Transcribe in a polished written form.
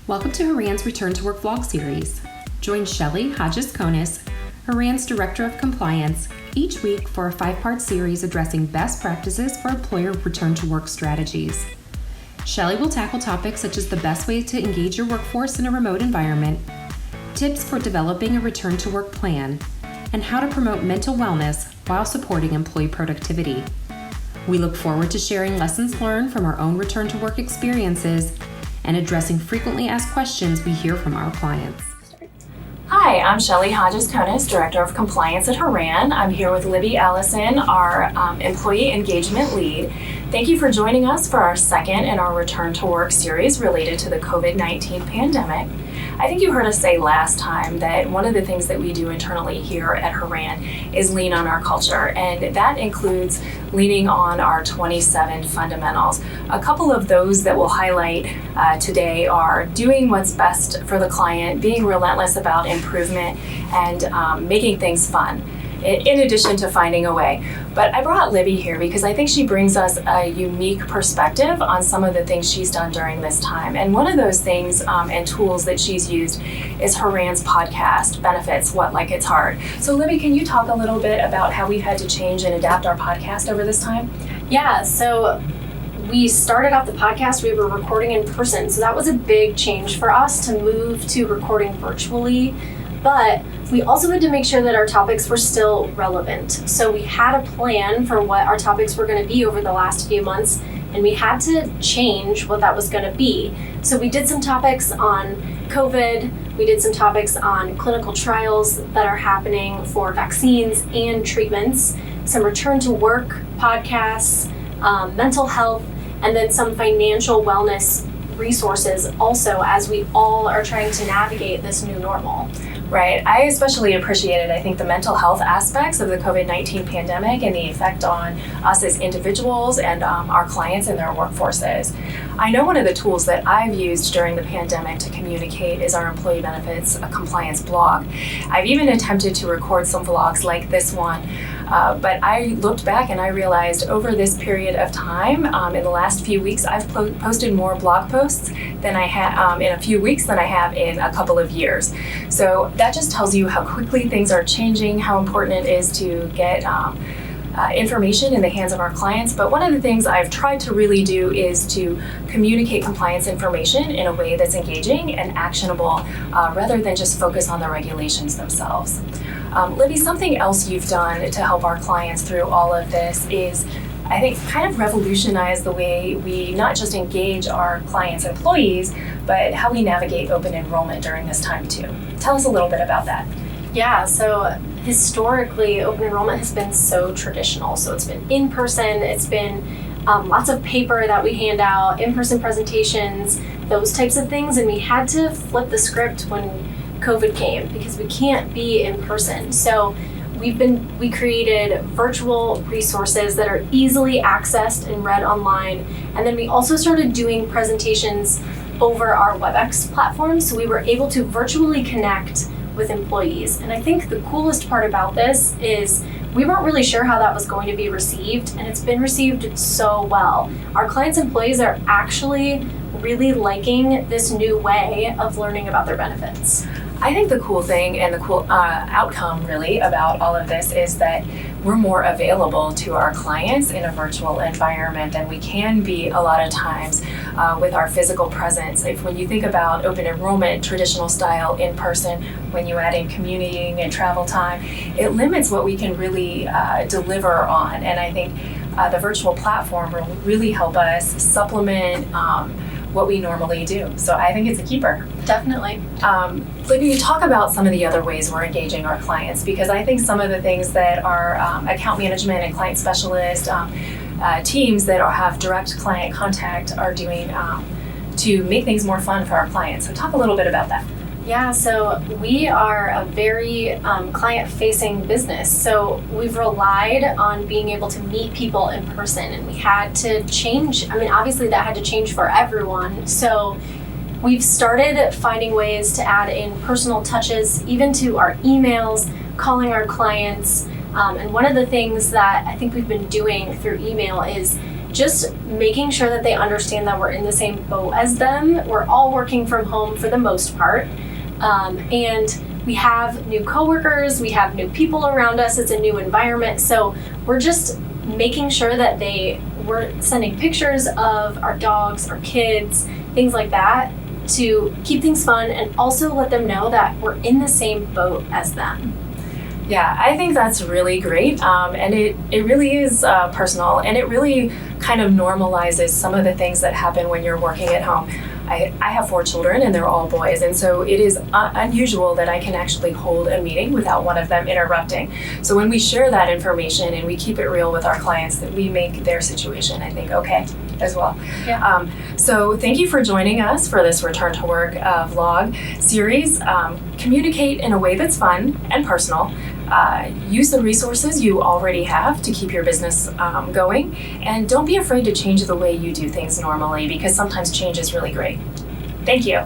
Welcome to Horan's Return to Work vlog series. Join Shelly Hodges-Konis, Horan's Director of Compliance, each week for a 5-part series addressing best practices for employer return to work strategies. Shelly will tackle topics such as the best way to engage your workforce in a remote environment, tips for developing a return to work plan, and how to promote mental wellness while supporting employee productivity. We look forward to sharing lessons learned from our own return to work experiences and addressing frequently asked questions we hear from our clients. Hi, I'm Shelly Hodges-Konis, Director of Compliance at Horan. I'm here with Libby Allison, our Employee Engagement Lead. Thank you for joining us for our second in our Return to Work series related to the COVID-19 pandemic. I think you heard us say last time that one of the things that we do internally here at Horan is lean on our culture, and that includes leaning on our 27 fundamentals. A couple of those that we'll highlight today are doing what's best for the client, being relentless about improvement, and making things fun, in addition to finding a way. But I brought Libby here because I think she brings us a unique perspective on some of the things she's done during this time. And one of those things and tools that she's used is Horan's podcast, Benefits What Like It's Hard. So Libby, can you talk a little bit about how we've had to change and adapt our podcast over this time? Yeah, so we started off the podcast, we were recording in person. So that was a big change for us to move to recording virtually. But we also had to make sure that our topics were still relevant. So we had a plan for what our topics were going to be over the last few months, and we had to change what that was going to be. So we did some topics on COVID, we did some topics on clinical trials that are happening for vaccines and treatments, some return to work podcasts, mental health, and then some financial wellness resources also as we all are trying to navigate this new normal. Right. I especially appreciated, I think, the mental health aspects of the COVID-19 pandemic and the effect on us as individuals and our clients and their workforces. I know one of the tools that I've used during the pandemic to communicate is our employee benefits compliance blog. I've even attempted to record some vlogs like this one, but I looked back and I realized over this period of time, in the last few weeks, I've posted more blog posts than I had in a few weeks than I have in a couple of years. So that just tells you how quickly things are changing, how important it is to get information in the hands of our clients. But one of the things I've tried to really do is to communicate compliance information in a way that's engaging and actionable, rather than just focus on the regulations themselves. Libby, something else you've done to help our clients through all of this is, I think, kind of revolutionize the way we not just engage our clients' employees, but how we navigate open enrollment during this time too. Tell us a little bit about that. Yeah, so historically, open enrollment has been so traditional. So it's been in person, it's been lots of paper that we hand out, in-person presentations, those types of things. And we had to flip the script when COVID came because we can't be in person. So we created virtual resources that are easily accessed and read online. And then we also started doing presentations over our WebEx platform. So we were able to virtually connect with employees. And I think the coolest part about this is we weren't really sure how that was going to be received, and it's been received so well. Our clients' employees are actually really liking this new way of learning about their benefits. I think the cool thing and the cool outcome really about all of this is that we're more available to our clients in a virtual environment than we can be a lot of times with our physical presence. When you think about open enrollment, traditional style, in person, when you add in commuting and travel time, it limits what we can really deliver on. And I think the virtual platform will really help us supplement what we normally do. So I think it's a keeper. Definitely. Libby, you talk about some of the other ways we're engaging our clients, because I think some of the things that our account management and client specialist teams that have direct client contact are doing to make things more fun for our clients. So talk a little bit about that. Yeah, so we are a very client-facing business. So we've relied on being able to meet people in person, and we had to change. I mean, obviously that had to change for everyone. So we've started finding ways to add in personal touches, even to our emails, calling our clients. And one of the things that I think we've been doing through email is just making sure that they understand that we're in the same boat as them. We're all working from home for the most part. And we have new coworkers, we have new people around us, it's a new environment. So we're just making sure that we're sending pictures of our dogs, our kids, things like that, to keep things fun and also let them know that we're in the same boat as them. Yeah, I think that's really great. And it really is personal, and it really kind of normalizes some of the things that happen when you're working at home. I have 4 children and they're all boys, and so it is unusual that I can actually hold a meeting without one of them interrupting. So when we share that information and we keep it real with our clients, that we make their situation, I think, okay as well. Yeah. So thank you for joining us for this Return to Work vlog series. Communicate in a way that's fun and personal. Use the resources you already have to keep your business going, and don't be afraid to change the way you do things normally, because sometimes change is really great. Thank you.